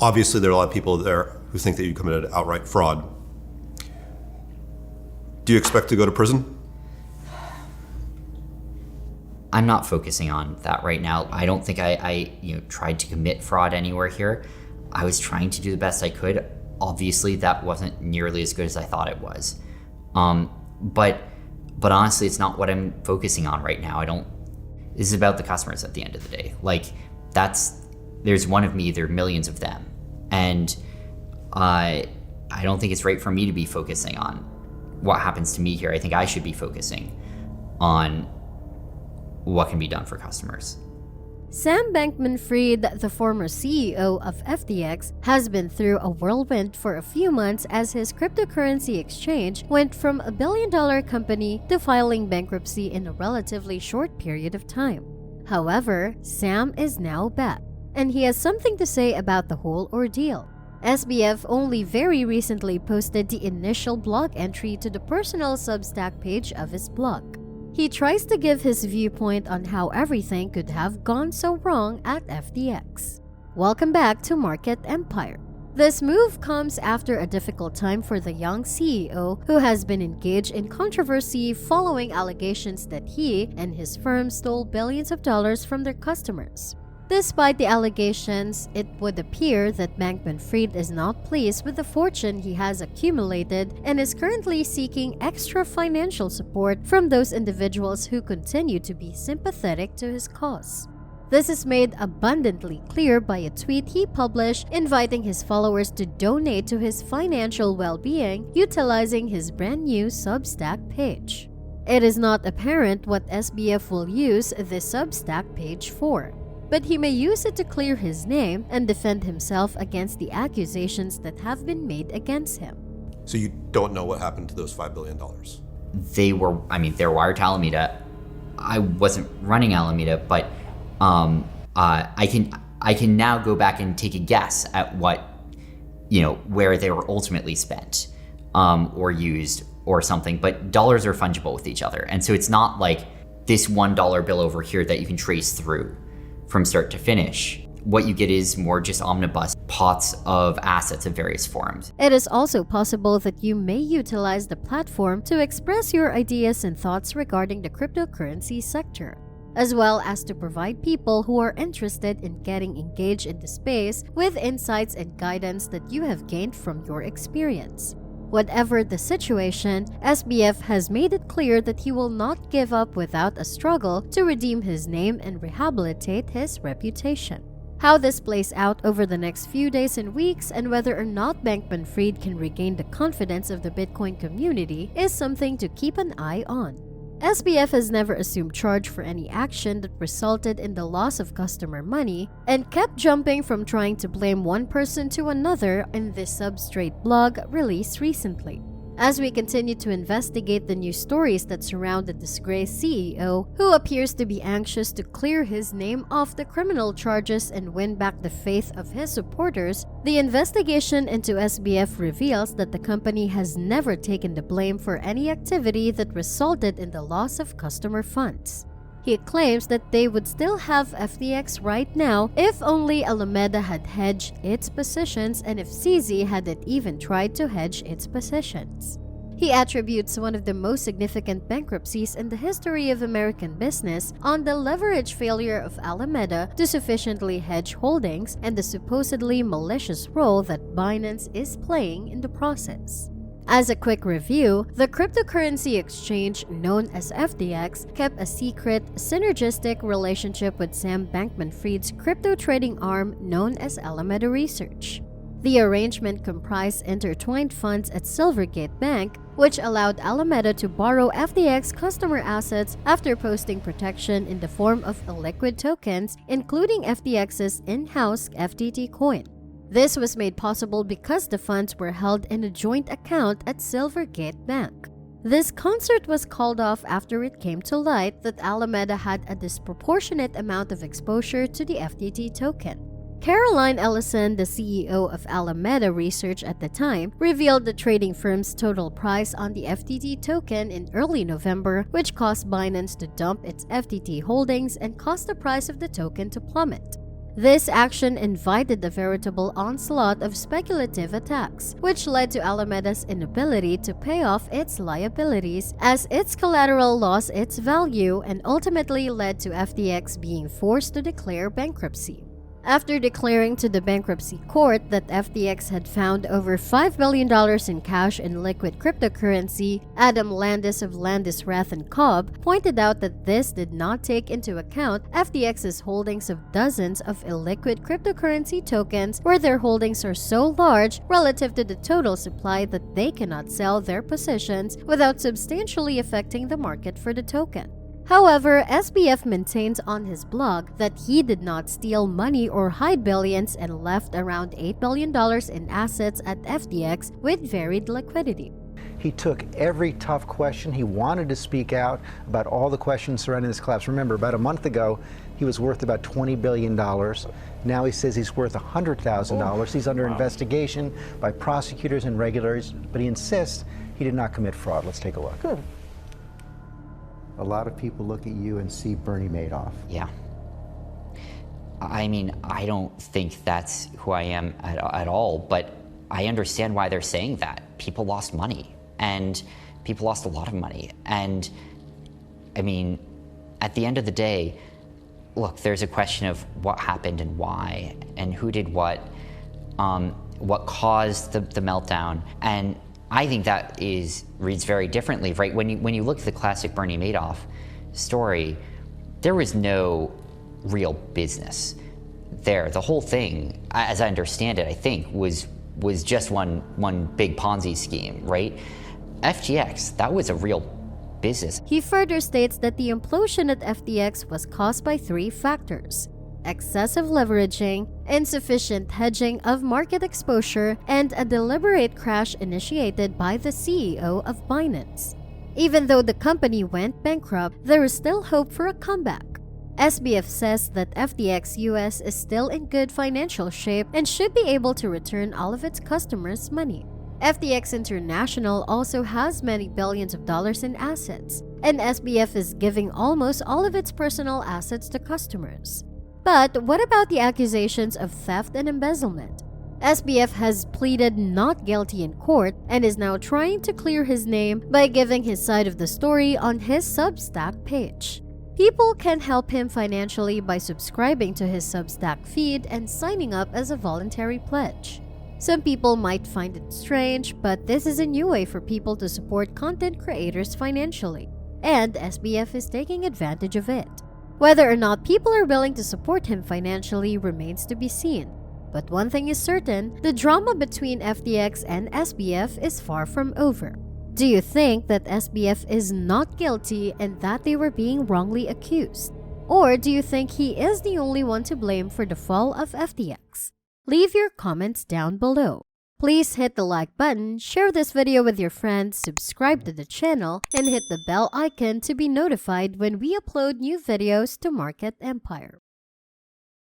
Obviously, there are a lot of people there who think that you committed outright fraud. Do you expect to go to prison? I'm not focusing on that right now. I don't think I tried to commit fraud anywhere here. I was trying to do the best I could. Obviously, that wasn't nearly as good as I thought it was. But honestly, it's not what I'm focusing on right now. This is about the customers at the end of the day. There's one of me, there are millions of them. And I don't think it's right for me to be focusing on what happens to me here. I think I should be focusing on what can be done for customers. Sam Bankman-Fried, the former CEO of FTX, has been through a whirlwind for a few months as his cryptocurrency exchange went from a billion-dollar company to filing bankruptcy in a relatively short period of time. However, Sam is now back, and he has something to say about the whole ordeal. SBF only very recently posted the initial blog entry to the personal Substack page of his blog. He tries to give his viewpoint on how everything could have gone so wrong at FTX. Welcome back to Market Empire. This move comes after a difficult time for the young CEO who has been engaged in controversy following allegations that he and his firm stole billions of dollars from their customers. Despite the allegations, it would appear that Bankman-Fried is not pleased with the fortune he has accumulated and is currently seeking extra financial support from those individuals who continue to be sympathetic to his cause. This is made abundantly clear by a tweet he published inviting his followers to donate to his financial well-being utilizing his brand new Substack page. It is not apparent what SBF will use this Substack page for, but he may use it to clear his name and defend himself against the accusations that have been made against him. So you don't know what happened to those $5 billion? They're wired to Alameda. I wasn't running Alameda, but I can now go back and take a guess at where they were ultimately spent or used or something. But dollars are fungible with each other, and so it's not like this $1 bill over here that you can trace through from start to finish. What you get is more just omnibus pots of assets of various forms. It is also possible that you may utilize the platform to express your ideas and thoughts regarding the cryptocurrency sector, as well as to provide people who are interested in getting engaged in the space with insights and guidance that you have gained from your experience. Whatever the situation, SBF has made it clear that he will not give up without a struggle to redeem his name and rehabilitate his reputation. How this plays out over the next few days and weeks and whether or not Bankman-Fried can regain the confidence of the Bitcoin community is something to keep an eye on. SBF has never assumed charge for any action that resulted in the loss of customer money and kept jumping from trying to blame one person to another in this Substrate blog released recently. As we continue to investigate the news stories that surround the disgraced CEO, who appears to be anxious to clear his name off the criminal charges and win back the faith of his supporters, the investigation into SBF reveals that the company has never taken the blame for any activity that resulted in the loss of customer funds. He claims that they would still have FTX right now if only Alameda had hedged its positions and if CZ hadn't even tried to hedge its positions. He attributes one of the most significant bankruptcies in the history of American business on the leverage failure of Alameda to sufficiently hedge holdings and the supposedly malicious role that Binance is playing in the process. As a quick review, the cryptocurrency exchange known as FTX kept a secret, synergistic relationship with Sam Bankman-Fried's crypto trading arm known as Alameda Research. The arrangement comprised intertwined funds at Silvergate Bank, which allowed Alameda to borrow FTX customer assets after posting protection in the form of illiquid tokens, including FTX's in-house FTT coin. This was made possible because the funds were held in a joint account at Silvergate Bank. This concert was called off after it came to light that Alameda had a disproportionate amount of exposure to the FTT token. Caroline Ellison, the CEO of Alameda Research at the time, revealed the trading firm's total price on the FTT token in early November, which caused Binance to dump its FTT holdings and caused the price of the token to plummet. This action invited a veritable onslaught of speculative attacks, which led to Alameda's inability to pay off its liabilities as its collateral lost its value and ultimately led to FTX being forced to declare bankruptcy. After declaring to the bankruptcy court that FTX had found over $5 billion in cash in liquid cryptocurrency, Adam Landis of Landis Rath & Cobb pointed out that this did not take into account FTX's holdings of dozens of illiquid cryptocurrency tokens where their holdings are so large relative to the total supply that they cannot sell their positions without substantially affecting the market for the token. However, SBF maintains on his blog that he did not steal money or hide billions and left around $8 billion in assets at FTX with varied liquidity. He took every tough question. He wanted to speak out about all the questions surrounding this collapse. Remember, about a month ago, he was worth about $20 billion. Now he says he's worth $100,000. He's under investigation by prosecutors and regulators, but he insists he did not commit fraud. Let's take a look. Good. A lot of people look at you and see Bernie Madoff. Yeah. I mean, I don't think that's who I am at all, but I understand why they're saying that. People lost money, and people lost a lot of money. And I mean, at the end of the day, look, there's a question of what happened and why, and who did what caused the meltdown. And I think that reads very differently, right? When you look at the classic Bernie Madoff story, there was no real business there. The whole thing, as I understand it, I think was just one big Ponzi scheme, right? FTX, that was a real business. He further states that the implosion at FTX was caused by 3 factors: excessive leveraging, insufficient hedging of market exposure, and a deliberate crash initiated by the CEO of Binance. Even though the company went bankrupt, there is still hope for a comeback. SBF says that FTX US is still in good financial shape and should be able to return all of its customers' money. FTX International also has many billions of dollars in assets, and SBF is giving almost all of its personal assets to customers. But what about the accusations of theft and embezzlement? SBF has pleaded not guilty in court and is now trying to clear his name by giving his side of the story on his Substack page. People can help him financially by subscribing to his Substack feed and signing up as a voluntary pledge. Some people might find it strange, but this is a new way for people to support content creators financially, and SBF is taking advantage of it. Whether or not people are willing to support him financially remains to be seen. But one thing is certain, the drama between FTX and SBF is far from over. Do you think that SBF is not guilty and that they were being wrongly accused? Or do you think he is the only one to blame for the fall of FTX? Leave your comments down below. Please hit the like button, share this video with your friends, subscribe to the channel, and hit the bell icon to be notified when we upload new videos to Market Empire.